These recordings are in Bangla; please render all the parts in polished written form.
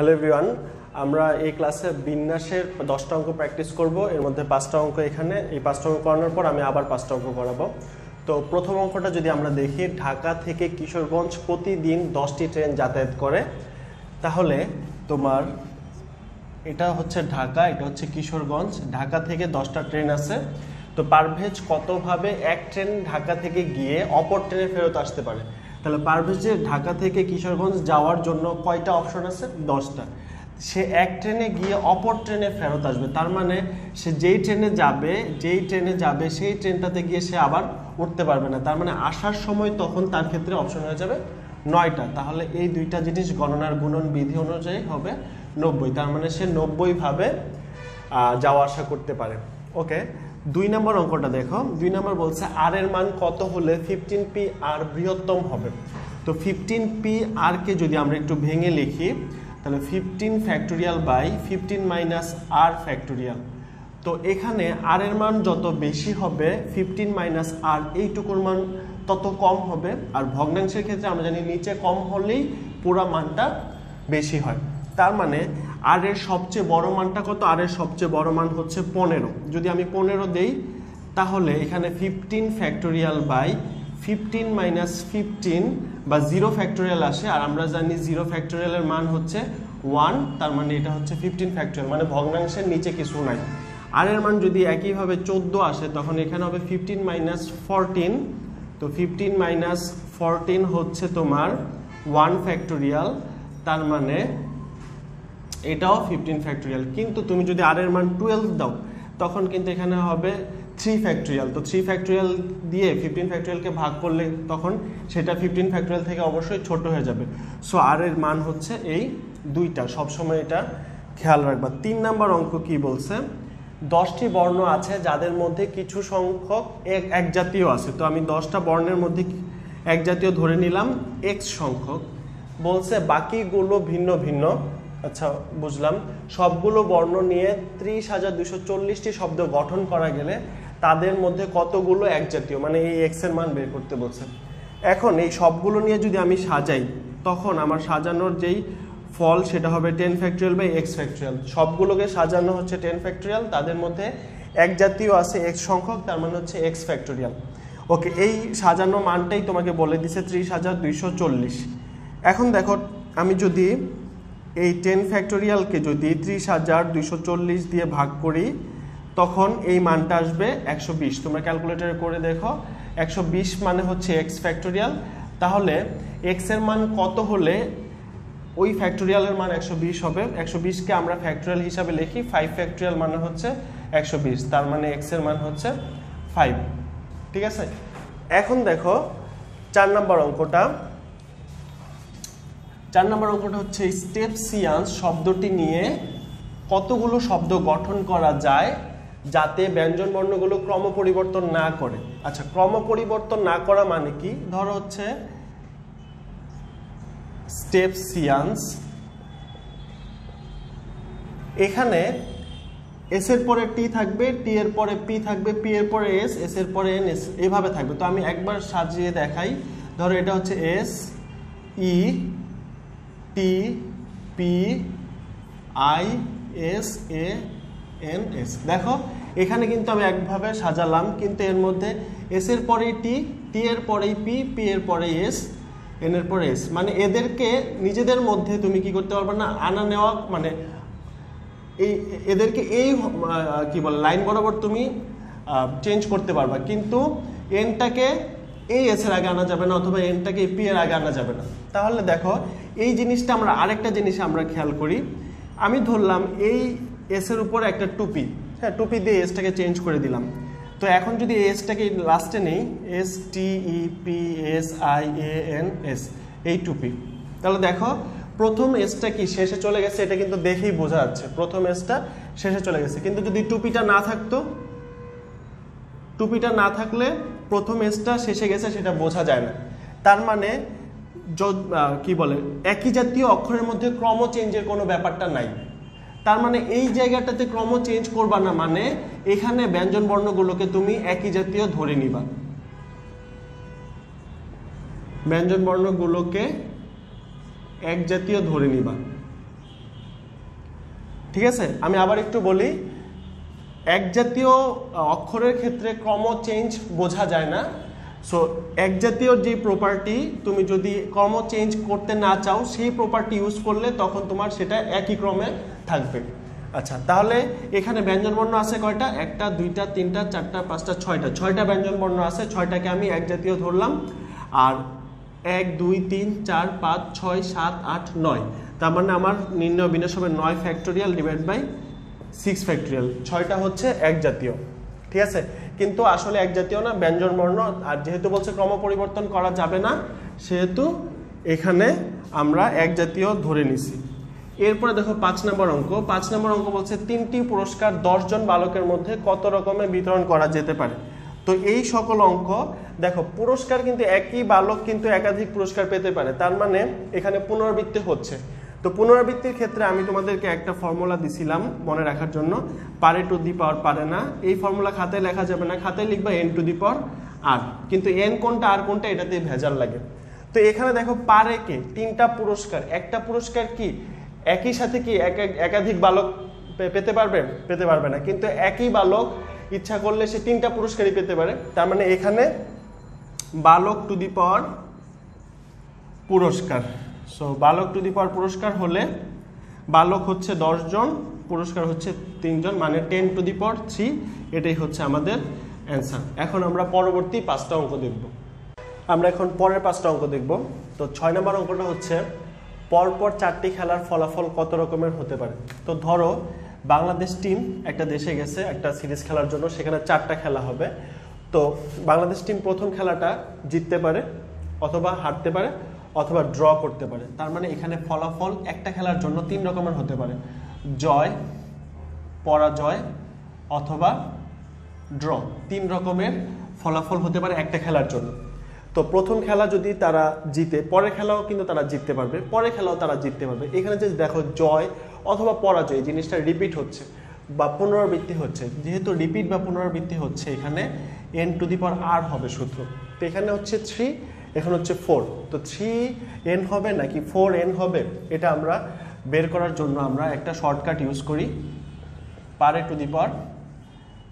হ্যালো এভরিওয়ান, আমরা এই ক্লাসে বিন্যাসের 10টা অঙ্ক প্র্যাকটিস করব। এর মধ্যে 5টা অঙ্ক এখানে, এই 5টা অঙ্ক করানোর পর আমি আবার 5টা অঙ্ক করাবো। তো প্রথম অঙ্কটা যদি আমরা দেখি, ঢাকা থেকে কিশোরগঞ্জ প্রতিদিন 10টি ট্রেন যাতায়াত করে, তাহলে তোমার এটা হচ্ছে ঢাকা, এটা হচ্ছে কিশোরগঞ্জ। ঢাকা থেকে 10টা ট্রেন আছে, তো পারভেজ কতভাবে এক ট্রেন ঢাকা থেকে গিয়ে অপর ট্রেনে ফেরত আসতে পারে। তাহলে পারভেজের ঢাকা থেকে কিশোরগঞ্জ যাওয়ার জন্য কয়টা অপশন আছে? 10টা। সে এক ট্রেনে গিয়ে অপর ট্রেনে ফেরত আসবে, তার মানে সে যেই ট্রেনে যাবে সেই ট্রেনটাতে গিয়ে সে আবার উঠতে পারবে না। তার মানে আসার সময় তখন তার ক্ষেত্রে অপশন হয়ে যাবে 9টা। তাহলে এই দুইটা জিনিস গণনার গুণন বিধি অনুযায়ী হবে 90। তার মানে সে 90 ভাবে যাওয়া আসা করতে পারে। ওকে, 2 নম্বর অঙ্কটা দেখো। 2 নম্বর বলছে আর এর মান কত হলে 15p আর বৃহত্তম হবে। তো 15p আর কে যদি আমরা একটু ভেঙে লিখি, তাহলে 15 factorial by 15 minus r factorial. তো এখানে আর এর মান যত বেশি হবে 15 মাইনাস আর এইটুকুর মান তত কম হবে। আর ভগ্নাংশের ক্ষেত্রে আমরা জানি নিচে কম হলেই পুরো মানটা বেশি হয়। তার মানে আর এর সবচেয়ে বড় মানটা কত? আর এর সবচেয়ে বড় মান হচ্ছে 15। যদি আমি 15 দেই, তাহলে এখানে 15 ফ্যাক্টোরিয়াল বাই 15 মাইনাস 15 বা 0 ফ্যাক্টোরিয়াল আসে। আর আমরা জানি 0 ফ্যাক্টোরিয়ালের মান হচ্ছে 1, তার মানে এটা হচ্ছে 15 ফ্যাক্টোরিয়াল, মানে ভগ্নাংশের নিচে কিছু নাই। আর এর মান যদি একইভাবে 14 আসে, তখন এখানে হবে 15 মাইনাস 14। তো 15 মাইনাস 14 হচ্ছে তোমার 1 ফ্যাক্টোরিয়াল, তার মানে এটাও 15 ফ্যাক্টোরিয়াল। কিন্তু তুমি যদি আর এর মান 12 দাও, তখন কিন্তু এখানে হবে 3 ফ্যাক্টোরিয়াল। তো 3 ফ্যাক্টোরিয়াল দিয়ে 15 ফ্যাক্টোরিয়ালকে ভাগ করলে তখন সেটা 15 ফ্যাক্টোরিয়াল থেকে অবশ্যই ছোট হয়ে যাবে। সো আর এর মান হচ্ছে এই দুইটা, সবসময় এটা খেয়াল রাখবা। 3 নম্বর অঙ্ক কি বলছে? 10টি বর্ণ আছে যাদের মধ্যে কিছু সংখ্যক এক জাতীয় আছে। তো আমি 10টা বর্ণের মধ্যে এক জাতীয় ধরে নিলাম x সংখ্যক। বলছে বাকিগুলো ভিন্ন ভিন্ন। আচ্ছা, বুঝলাম। সবগুলো বর্ণ নিয়ে 30,240টি শব্দ গঠন করা গেলে তাদের মধ্যে কতগুলো এক জাতীয়, মানে এই x এর মান বের করতে বলছে। এখন এই সবগুলো নিয়ে যদি আমি সাজাই, তখন আমার সাজানোর যেই ফল সেটা হবে 10 ফ্যাক্টোরিয়াল বাই x ফ্যাক্টোরিয়াল। সবগুলোকে সাজানো হচ্ছে 10 ফ্যাক্টোরিয়াল, তাদের মধ্যে এক জাতীয় আছে x সংখ্যক, তার মানে হচ্ছে x ফ্যাক্টোরিয়াল। ওকে, এই সাজানো মানটাই তোমাকে বলে দিছে 30,240। এখন দেখো, আমি যদি এই 10 ফ্যাক্টোরিয়ালকে যদি 30,240 দিয়ে ভাগ করি, তখন এই মানটা আসবে 120। তোমরা ক্যালকুলেটরে করে দেখো, 120 মানে হচ্ছে x ফ্যাক্টোরিয়াল। তাহলে x এর মান কত হলে ওই ফ্যাক্টোরিয়ালের মান 120 হবে? 120কে আমরা ফ্যাক্টোরিয়াল হিসাবে লিখি, 5 ফ্যাক্টোরিয়াল মানে হচ্ছে 120, তার মানে x এর মান হচ্ছে 5। ঠিক আছে, এখন দেখো 4 নম্বর অঙ্কটা। 4 নম্বর অঙ্কটা হচ্ছে স্টেপসিয়ান্স শব্দটি নিয়ে কতগুলো শব্দ গঠন করা যায় যাতে ব্যঞ্জন বর্ণগুলো ক্রম পরিবর্তন না করে। আচ্ছা, ক্রম পরিবর্তন না করা মানে কি? ধরো হচ্ছে স্টেপসিয়ান্স, এখানে এস এর পরে টি থাকবে, টি এর পরে পি থাকবে, পি এর পরে এস, এস এর পরে এন, এস, এইভাবে থাকবে। তো আমি একবার সাজিয়ে দেখাই। ধরো এটা হচ্ছে S, E, T, P, I, S, A, N, S. দেখো এখানে কিন্তু আমি একভাবে সাজালাম, কিন্তু এর মধ্যে এস এর পরেই টি, টি এর পরেই পি, পি এর পরে এস, এন এর পরে এস। মানে এদেরকে নিজেদের মধ্যে তুমি কি করতে পারবে না, আনা নেওয়া, মানে এই এদেরকে এই কি বলে লাইন বরাবর তুমি চেঞ্জ করতে পারবা, কিন্তু এনটাকে এই এস এর আগে আনা যাবে না, অথবা এনটাকে পি এর আগে আনা যাবে না। তাহলে দেখো এই জিনিসটা আমরা আরেকটা জিনিস আমরা খেয়াল করি। আমি ধরলাম এই এস এর উপর একটা টুপি, হ্যাঁ, টুপি দিয়ে এসটাকে চেঞ্জ করে দিলাম। তো এখন যদি এসটাকে লাস্টে নেই, S, T, E, P, S, I, A, N, S, এই টুপি, তাহলে দেখো প্রথম এসটা কি শেষে চলে গেছে, এটা কিন্তু দেখেই বোঝা যাচ্ছে প্রথম এসটা শেষে চলে গেছে। কিন্তু যদি টুপিটা না থাকতো, টুপিটা না থাকলে প্রথম এসটা শেষে গেছে সেটা বোঝা যায় না। তার মানে কি বলে, একই জাতীয় অক্ষরের মধ্যে ক্রম চেঞ্জের কোনো ব্যাপারটা নাই। তার মানে এই জায়গাটাতে ক্রম চেঞ্জ করবা না, মানে এখানে ব্যঞ্জন বর্ণগুলোকে তুমি একই জাতীয় ধরে নিবা। ব্যঞ্জন বর্ণগুলোকে এক জাতীয় ধরে নিবা। ঠিক আছে, আমি আবার একটু বলি, এক জাতীয় অক্ষরের ক্ষেত্রে ক্রম চেঞ্জ বোঝা যায় না। সো এক জাতীয় যে প্রপার্টি তুমি যদি ক্রম চেঞ্জ করতে না চাও, সেই প্রপার্টি ইউজ করলে তখন তোমার সেটা একই ক্রমে থাকবে। আচ্ছা, তাহলে এখানে ব্যঞ্জনবর্ণ আছে কয়টা? 1টা 2টা 3টা 4টা 5টা 6টা ব্যঞ্জনবর্ণ আছে। 6টাকে আমি এক জাতীয় ধরলাম। আর 1 2 3 4 5 6 7 8 9, তার মানে আমার নির্ণয় বিন্যাস হবে 9 ফ্যাক্টোরিয়াল ডিভাইড বাই 6 ফ্যাক্টোরিয়াল। 6টা হচ্ছে এক জাতীয়, ঠিক আছে, কিন্তু আসলে এক জাতীয় না, ব্যঞ্জনবর্ণ। আর যেহেতু বলছে ক্রম পরিবর্তন করা যাবে না, সেহেতু এখানে আমরা এক জাতীয় ধরে নিছি। এরপরে দেখো 5 নম্বর অঙ্ক। 5 নম্বর অঙ্ক বলছে 3টি পুরস্কার 10 জন বালকের মধ্যে কত রকমের বিতরণ করা যেতে পারে। তো এই সকল অঙ্ক দেখো, পুরস্কার কিন্তু একই বালক কিন্তু একাধিক পুরস্কার পেতে পারে, তার মানে এখানে পুনরাবৃত্তি হচ্ছে। তো পুনরাবৃত্তির ক্ষেত্রে আমি তোমাদেরকে একটা ফর্মুলা দিছিলাম মনে রাখার জন্য, পারে টু দি পাওয়ার পারে না। এই ফর্মুলা খাতায় লেখা যাবে না, খাতায় লিখবা n to the power r, কিন্তু n কোনটা আর কোনটা এটাতে ভেজাল লাগে। তো এখানে দেখো পারে কে 3টা পুরস্কার, একটা পুরস্কার কি একই সাথে কি একাধিক বালক পেতে পারবে? পেতে পারবে না, কিন্তু একই বালক ইচ্ছা করলে সে 3টা পুরস্কারই পেতে পারে। তার মানে এখানে বালক টু দি পাওয়ার পুরস্কার, সো বালক টু দি পাওয়ার পুরস্কার হলে বালক হচ্ছে 10 জন, পুরস্কার হচ্ছে 3 জন, মানে 10 টু দি পাওয়ার 3। এটাই হচ্ছে আমাদের অ্যান্সার। এখন আমরা পরবর্তী 5টা অঙ্ক দেখব। আমরা এখন পরের 5টা অঙ্ক দেখব। তো 6 নম্বর অঙ্কটা হচ্ছে পরপর 4টি খেলার ফলাফল কত রকমের হতে পারে। তো ধরো বাংলাদেশ টিম একটা দেশে গেছে একটা সিরিজ খেলার জন্য, সেখানে 4টা খেলা হবে। তো বাংলাদেশ টিম প্রথম খেলাটা জিততে পারে, অথবা হারতে পারে, অথবা ড্র করতে পারে। তার মানে এখানে ফলাফল একটা খেলার জন্য 3 রকমের হতে পারে, জয়, পরাজয়, অথবা ড্র। 3 রকমের ফলাফল হতে পারে একটা খেলার জন্য। তো প্রথম খেলা যদি তারা জিতে, পরের খেলাও কিন্তু তারা জিততে পারবে, পরের খেলাও তারা জিততে পারবে। এখানে যে দেখো জয় অথবা পরাজয় জিনিসটা রিপিট হচ্ছে বা পুনরাবৃত্তি হচ্ছে, যেহেতু রিপিট বা পুনরাবৃত্তি হচ্ছে এখানে n to the power r হবে সূত্র। তো এখানে হচ্ছে 3, এখানে হচ্ছে 4। তো 3n হবে নাকি 4n হবে, এটা আমরা বের করার জন্য আমরা একটা শর্টকাট ইউজ করি, পারে টু দি পাওয়ার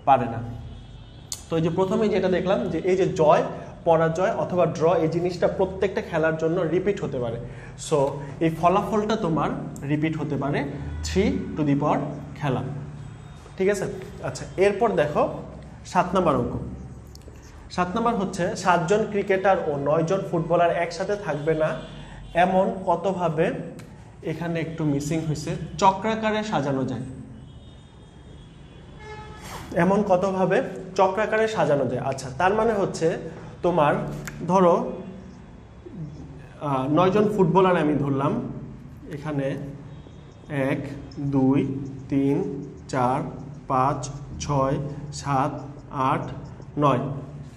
পারে না। তো এই যে প্রথমে যেটা দেখলাম যে এই যে জয়, পরাজয় অথবা ড্র, এই জিনিসটা প্রত্যেকটা খেলার জন্য রিপিট হতে পারে। সো এই ফলাফলটা তোমার রিপিট হতে পারে 3 টু দি পাওয়ার খেলা, ঠিক আছে। আচ্ছা, এরপর দেখো 7 নম্বর অঙ্ক। 7 নম্বর হচ্ছে 7 জন ক্রিকেটার ও 9 জন ফুটবলার একসাথে থাকবে না এমন কতভাবে, এখানে একটু মিসিং হয়েছে, চক্রাকারে সাজানো যায়। এমন কতভাবে চক্রাকারে সাজানো যায়। আচ্ছা, তার মানে হচ্ছে তোমার ধরো 9 জন ফুটবলার আমি ধরলাম, এখানে 1 2 3 4 5 6 7 8 9।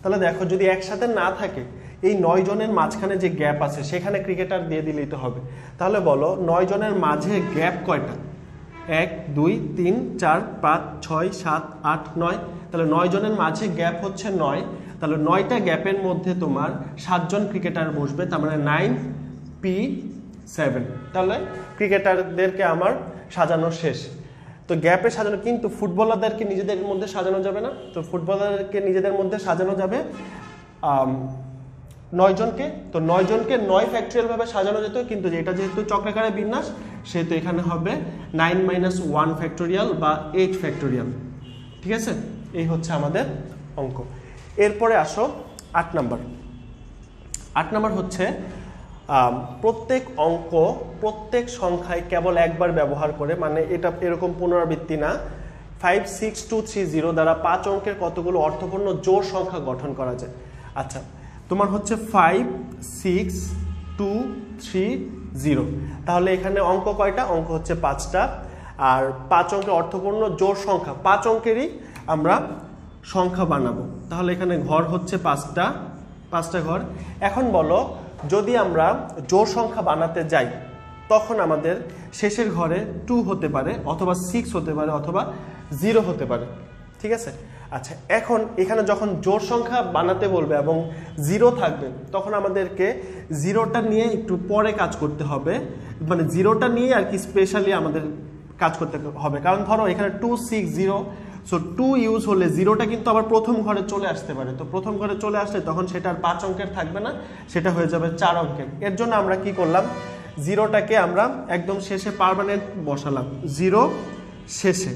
তাহলে দেখো যদি একসাথে না থাকে, এই 9 জনের মাঝখানে যে গ্যাপ আছে সেখানে ক্রিকেটার দিয়ে দিলেই তো হবে। তাহলে বলো 9 জনের মাঝে গ্যাপ কয়টা? 1 2 3 4 5 6 7 8 9। তাহলে 9 জনের মাঝে গ্যাপ হচ্ছে 9। তাহলে 9টা গ্যাপের মধ্যে তোমার 7 জন ক্রিকেটার বসবে, তার মানে 9p7। তাহলে ক্রিকেটারদেরকে আমার সাজানো শেষ। তো গ্যাপে সাজানো, কিন্তু ফুটবলারদেরকে নিজেদের মধ্যে সাজানো যাবে না। তো ফুটবলারদেরকে নিজেদের মধ্যে সাজানো যাবে 9 জনকে। তো 9 জনকে 9 ফ্যাক্টোরিয়াল ভাবে সাজানো যেত, কিন্তু এটা যেহেতু চক্রাকারে বিন্যাস, সেহেতু এখানে হবে 9 - 1 ফ্যাক্টোরিয়াল বা 8 ফ্যাক্টোরিয়াল, ঠিক আছে। এই হচ্ছে আমাদের অঙ্ক। এরপরে আসো 8 নাম্বার। 8 নাম্বার হচ্ছে প্রত্যেক অঙ্ক প্রত্যেক সংখ্যায় কেবল একবার ব্যবহার করে, মানে এটা এরকম পুনরাবৃত্তি না। 5 6 2 3 0 দ্বারা 5 অঙ্কের কতগুলো অর্থপূর্ণ জোড় সংখ্যা গঠন করা যায়। আচ্ছা, তোমার হচ্ছে 5 6 2 3 0। তাহলে এখানে অঙ্ক কয়টা? অঙ্ক হচ্ছে 5টা। আর 5 অঙ্কের অর্থপূর্ণ জোড় সংখ্যা, 5 অঙ্কেরই আমরা সংখ্যা বানাবো। তাহলে এখানে ঘর হচ্ছে 5টা ঘর। এখন বলো, যদি আমরা জোড় সংখ্যা বানাতে যাই তখন আমাদের শেষের ঘরে 2 হতে পারে, অথবা 6 হতে পারে, অথবা 0 হতে পারে, ঠিক আছে। আচ্ছা, এখন এখানে যখন জোড় সংখ্যা বানাতে বলবে এবং 0 থাকবে, তখন আমাদেরকে 0টা নিয়ে একটু পরে কাজ করতে হবে, মানে 0টা নিয়ে আর কি স্পেশালি আমাদের কাজ করতে হবে, কারণ ধরো এখানে 260, সো 2 ইউজ হলে জিরোটা কিন্তু আবার প্রথম ঘরে চলে আসতে পারে। তো প্রথম ঘরে চলে আসলে তখন সেটা আর 5 অঙ্কের থাকবে না, সেটা হয়ে যাবে 4 অঙ্কের। এর জন্য আমরা কি করলাম, জিরোটাকে আমরা একদম শেষে পার্মানেন্ট বসালাম, জিরো শেষে,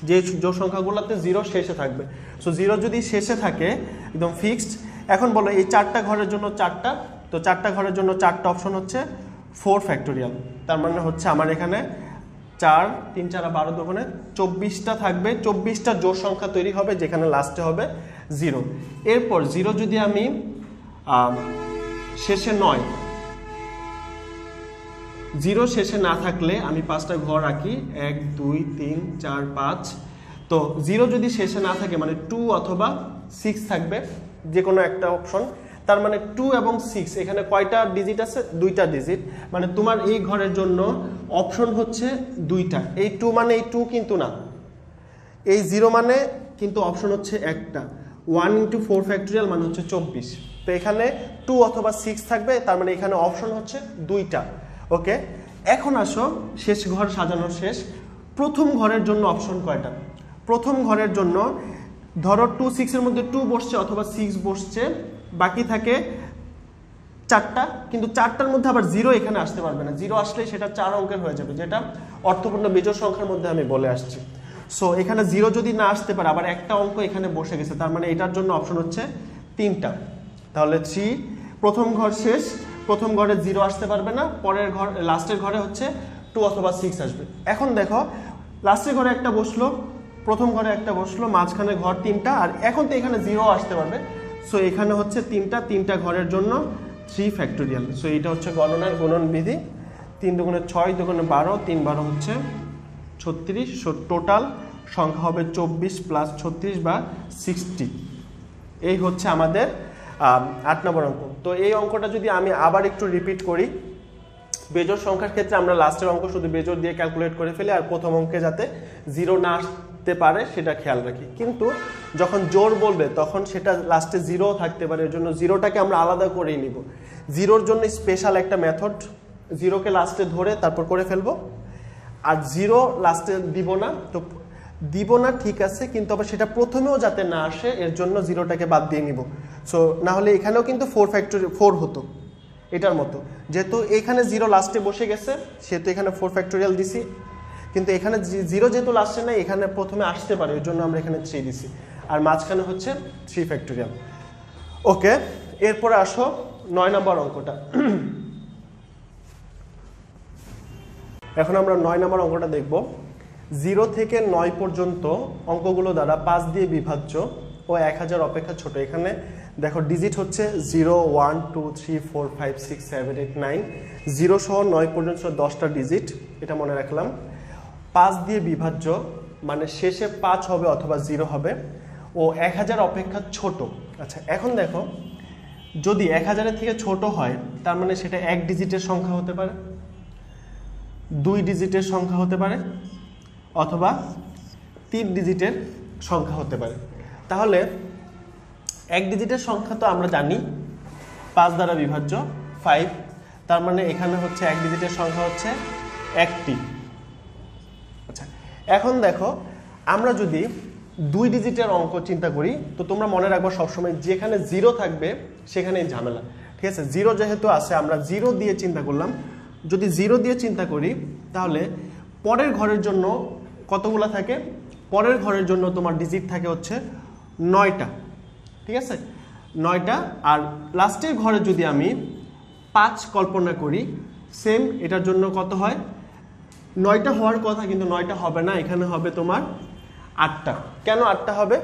যে জোড় সংখ্যাগুলোতে জিরো শেষে থাকবে। সো জিরো যদি শেষে থাকে একদম ফিক্সড। এখন বলো এই 4টা ঘরের জন্য 4টা, তো 4টা ঘরের জন্য 4টা অপশন হচ্ছে 4 ফ্যাক্টোরিয়াল। তার মানে হচ্ছে আমার এখানে 4 3 4 12 দোকানে 24টা থাকবে, 24টা জোড় সংখ্যা তৈরি হবে যেখানে লাস্টে হবে জিরো। এরপর জিরো যদি আমি শেষে 9, জিরো শেষে না থাকলে আমি 5টা ঘর আঁকি, 1 2 3 4 5। তো জিরো যদি শেষে না থাকে মানে 2 অথবা 6 থাকবে, যে কোনো একটা অপশন। তার মানে 2 এবং 6 এখানে কয়টা ডিজিট আছে, 2টা ডিজিট। মানে তোমার এই ঘরের জন্য অপশন হচ্ছে 2টা। এই 2 মানে এই 2 কিন্তু না, এই 0 মানে কিন্তু অপশন হচ্ছে একটা। 1 × 4 ফ্যাক্টোরিয়াল মানে হচ্ছে 24। তো এখানে 2 অথবা 6 থাকবে, তার মানে এখানে অপশন হচ্ছে 2টা। ওকে, এখন আসো শেষ ঘর সাজানো শেষ। প্রথম ঘরের জন্য অপশন কয়টা? প্রথম ঘরের জন্য ধরো 2 6 এর মধ্যে 2 বসছে অথবা 6 বসছে, বাকি থাকে 4টা, কিন্তু 4টার মধ্যে আবার জিরো এখানে আসতে পারবে না। জিরো আসলে সেটা 4 অঙ্কের হয়ে যাবে, যেটা অর্থপূর্ণ বিজোড় সংখ্যার মধ্যে আমি বলে আসছি। সো এখানে জিরো যদি না আসতে পারে, আবার একটা অঙ্ক এখানে বসে গেছে, তার মানে এটার জন্য অপশন হচ্ছে 3টা। তাহলে 3 প্রথম ঘর শেষ, প্রথম ঘরে জিরো আসতে পারবে না, পরের ঘর লাস্টের ঘরে হচ্ছে 2 অথবা 6 আসবে। এখন দেখো লাস্টের ঘরে একটা বসলো, প্রথম ঘরে একটা বসলো, মাঝখানে ঘর 3টা, আর এখন তো এখানে জিরো আসতে পারবে। সো এখানে হচ্ছে 3টা ঘরের জন্য 3 ফ্যাক্টোরিয়াল। সো এটা হচ্ছে গণনার গুণন বিধি। 3 দুগুণে 6, দুগুণে 12, 3 12 হচ্ছে 36। সো টোটাল সংখ্যা হবে 24 + 36 বা 60। এই হচ্ছে আমাদের 8 নম্বর অঙ্ক। তো এই অঙ্কটা যদি আমি আবার একটু রিপিট করি, বেজোড় সংখ্যার ক্ষেত্রে আমরা লাস্টের অঙ্ক শুধু বেজোড় দিয়ে ক্যালকুলেট করে ফেলি, আর প্রথম অঙ্কে যাতে জিরো না আসতে পারে সেটা খেয়াল রাখি। কিন্তু যখন জোড় বলবে তখন সেটা লাস্টে জিরো থাকতে পারে, এর জন্য জিরোটাকে আমরা আলাদা করেই নিব। জিরোর জন্য স্পেশাল একটা মেথড, জিরোকে লাস্টে ধরে তারপর করে ফেলবো, আর জিরো লাস্টে দিব না। তো দিব না ঠিক আছে, কিন্তু আবার সেটা প্রথমেও যাতে না আসে এর জন্য জিরোটাকে বাদ দিয়ে নিব। সো না হলে এখানেও কিন্তু 4 হতো এটার মতো, যেহেতু এখানে জিরো লাস্টে বসে গেছে সেহেতু এখানে 4 ফ্যাক্টোরিয়াল দিছি, কিন্তু এখানে জিরো যেহেতু লাস্টে নাই এখানে প্রথমে আসতে পারে, এর জন্য আমরা এখানে 3 দিছি, আর মাঝখানে হচ্ছে 3 ফ্যাক্টোরিয়াল। ওকে, এরপরে আসো 9 নম্বর অঙ্কটা। এখন আমরা 9 নম্বর অঙ্কটা দেখব। 0 থেকে 9 পর্যন্ত অঙ্কগুলো দ্বারা 5 দিয়ে বিভাজ্য ও 1000 অপেক্ষা ছোট। এখানে দেখো ডিজিট হচ্ছে 0 1 2 3 4 5 6 7 8 9, 0 সহ 9 পর্যন্ত 10টা ডিজিট, এটা মনে রাখলাম। 5 দিয়ে বিভাজ্য মানে শেষে 5 হবে অথবা 0 হবে, ও 1000 অপেক্ষা ছোট। আচ্ছা, এখন দেখো যদি 1000-এর থেকে ছোট হয় তার মানে সেটা 1 ডিজিটের সংখ্যা হতে পারে, 2 ডিজিটের সংখ্যা হতে পারে, অথবা 3 ডিজিটের সংখ্যা হতে পারে। তাহলে 1 ডিজিটের সংখ্যা তো আমরা জানি 5 দ্বারা বিভাজ্য 5, তার মানে এখানে হচ্ছে 1 ডিজিটের সংখ্যা হচ্ছে 1টি। আচ্ছা, এখন দেখো আমরা যদি 2 ডিজিটের অঙ্ক চিন্তা করি, তো তোমরা মনে রাখবো সবসময় যেখানে 0 থাকবে সেখানেই ঝামেলা, ঠিক আছে। 0 যেহেতু আছে আমরা 0 দিয়ে চিন্তা করলাম। যদি 0 দিয়ে চিন্তা করি তাহলে পরের ঘরের জন্য কতগুলো থাকে? পরের ঘরের জন্য তোমার ডিজিট থাকে হচ্ছে 9টা, ঠিক আছে, 9টা। আর লাস্টের ঘরে যদি আমি 5 কল্পনা করি, সেম এটার জন্য কত হয়? 9টা হওয়ার কথা, কিন্তু 9টা হবে না, এখানে হবে তোমার 8টা। কেন 8টা হবে?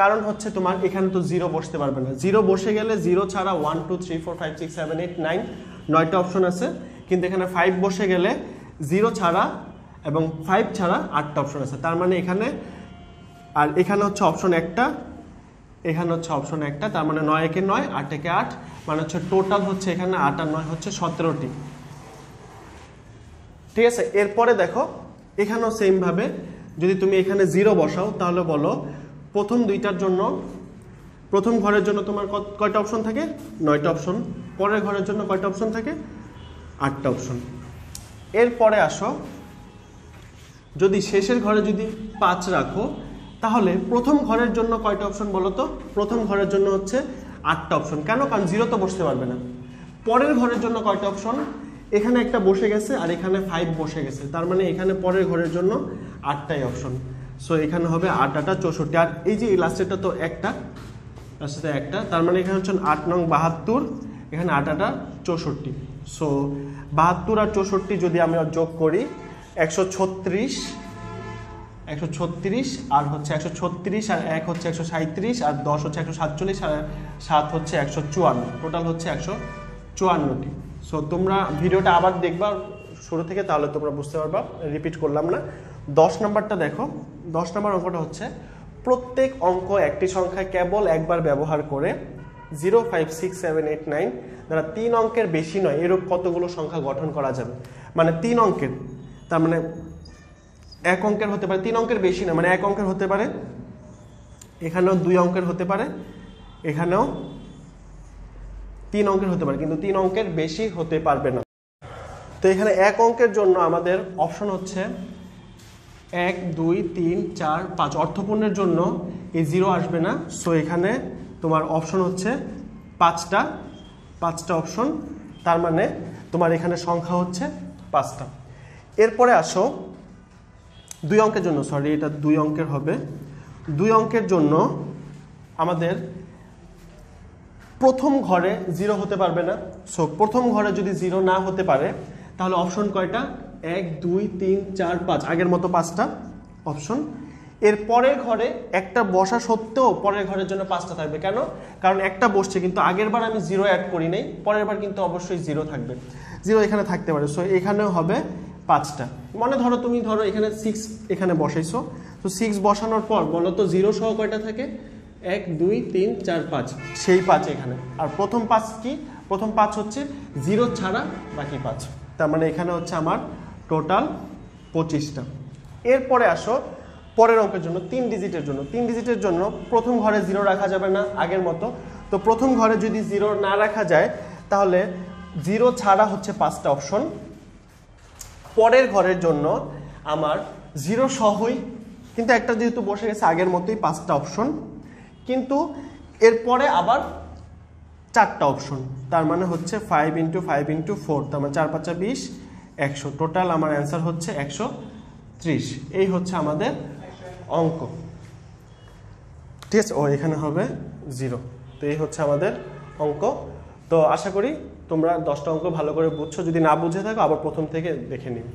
কারণ হচ্ছে তোমার এখানে তো 0 বসতে পারবে না। 0 বসে গেলে 0 ছাড়া 1 2 3 4 5 6 7 8 9 9টা অপশন আছে, কিন্তু এখানে 5 বসে গেলে 0 ছাড়া এবং 5 ছাড়া 8টা অপশন আছে। তার মানে এখানে, আর এখানে হচ্ছে অপশন একটা, এখানে হচ্ছে অপশন একটা, তার মানে 9 একে 9 8 একে 8, মানে হচ্ছে টোটাল হচ্ছে এখানে 8 আর 9 হচ্ছে 17টি, ঠিক আছে। এরপরে দেখো এখানেও সেম ভাবে যদি তুমি এখানে 0 বসাও তাহলে বলো প্রথম দুইটার জন্য, প্রথম ঘরের জন্য তোমার কয়টা অপশন থাকে? 9টা অপশন। পরের ঘরের জন্য কয়টা অপশন থাকে? 8টা অপশন। এরপরে আসো যদি শেষের ঘরে যদি 5 রাখো তাহলে প্রথম ঘরের জন্য কয়টা অপশন বলো তো? প্রথম ঘরের জন্য হচ্ছে 8টা অপশন। কেন? কারণ 0 তো বসতে পারবে না। পরের ঘরের জন্য কয়টা অপশন? এখানে একটা বসে গেছে আর এখানে 5 বসে গেছে, তার মানে এখানে পরের ঘরের জন্য 8টাই অপশন। সো এখানে হবে 8 8 64। আর এই যে এই লাস্টেরটা তো একটা, তার সাথে একটা, তার মানে এখানে হচ্ছে 8 নং 72, এখানে 8 8 64। সো 72 আর 64 যদি আমি যোগ করি 136, 136 আর হচ্ছে 136 আর 1 হচ্ছে 137 আর 10 হচ্ছে 147 আর 7 হচ্ছে 154, টোটাল হচ্ছে 154টি। সো তোমরা ভিডিওটা আবার দেখবা শুরু থেকে, তাহলে তোমরা বুঝতে পারবা, রিপিট করলাম না। 10 নম্বরটা দেখো। 10 নম্বর অঙ্কটা হচ্ছে প্রত্যেক অঙ্ক একটি সংখ্যা কেবল একবার ব্যবহার করে 0 5 6 7 8 9 দ্বারা 3 অঙ্কের বেশি নয় এরূপ কতগুলো সংখ্যা গঠন করা যাবে। মানে 3 অঙ্কের, তার মানে 1 অঙ্কের হতে পারে, 3 অঙ্কের বেশি না, মানে 1 অঙ্কের হতে পারে, এখানেও 2 অঙ্কের হতে পারে, এখানেও 3 অঙ্কের হতে পারে, কিন্তু 3 অঙ্কের বেশি হতে পারবে না। তো এখানে 1 অঙ্কের জন্য আমাদের অপশন হচ্ছে 1 2 3 4 5। অর্থপূর্ণের জন্য এই 0 আসবে না। সো এখানে তোমার অপশন হচ্ছে 5টা অপশন, তার মানে তোমার এখানে সংখ্যা হচ্ছে 5টা। এরপরে আসো 2 অঙ্কের জন্য, সরি এটা 2 অঙ্কের হবে। 2 অঙ্কের জন্য আমাদের প্রথম ঘরে 0 হতে পারবে না। সো প্রথম ঘরে যদি 0 না হতে পারে তাহলে অপশন কয়টা? 1 2 3 4 5, আগের মতো 5টা অপশন। এর পরের ঘরে একটা বসা সত্ত্বেও পরের ঘরের জন্য 5টা থাকবে। কেন? কারণ একটা বসছে, কিন্তু আগের বার আমি 0 অ্যাড করি নাই, পরের বার কিন্তু অবশ্যই 0 থাকবে। 0 এখানে থাকতে পারে। সো এখানেও হবে 5টা। মনে ধরো তুমি ধরো এখানে 6 এখানে বসাইছো, তো 6 বসানোর পর বলো তো 0 সহ কয়টা থাকে? 1 2 3 4 5, সেই 5 এখানে। আর প্রথম 5 কি? প্রথম 5 হচ্ছে 0 ছাড়া বাকি 5, তার মানে এখানে হচ্ছে আমার টোটাল 25টা। এরপরে আসো পরের অঙ্কের জন্য 3 ডিজিটের জন্য। 3 ডিজিটের জন্য প্রথম ঘরে 0 রাখা যাবে না আগের মতো। তো প্রথম ঘরে যদি 0 না রাখা যায় তাহলে 0 ছাড়া হচ্ছে 5টা অপশন। পরের ঘরের জন্য আমার 0 সহই, কিন্তু একটা যেহেতু বসে গেছে আগের মতোই 5টা অপশন, কিন্তু এরপরে আবার 4টা অপশন, তার মানে হচ্ছে 5 × 5 × 4, তার মানে 4 5 20 100। টোটাল আমার অ্যান্সার হচ্ছে 130। এই হচ্ছে আমাদের অঙ্ক, ঠিক আছে? ও এখানে হবে 0। তো এই হচ্ছে আমাদের অঙ্ক। তো আশা করি তোমরা 10টা অঙ্ক ভালো করে বুঝছো। যদি না বুঝে থাকো আবার প্রথম থেকে দেখে নিও।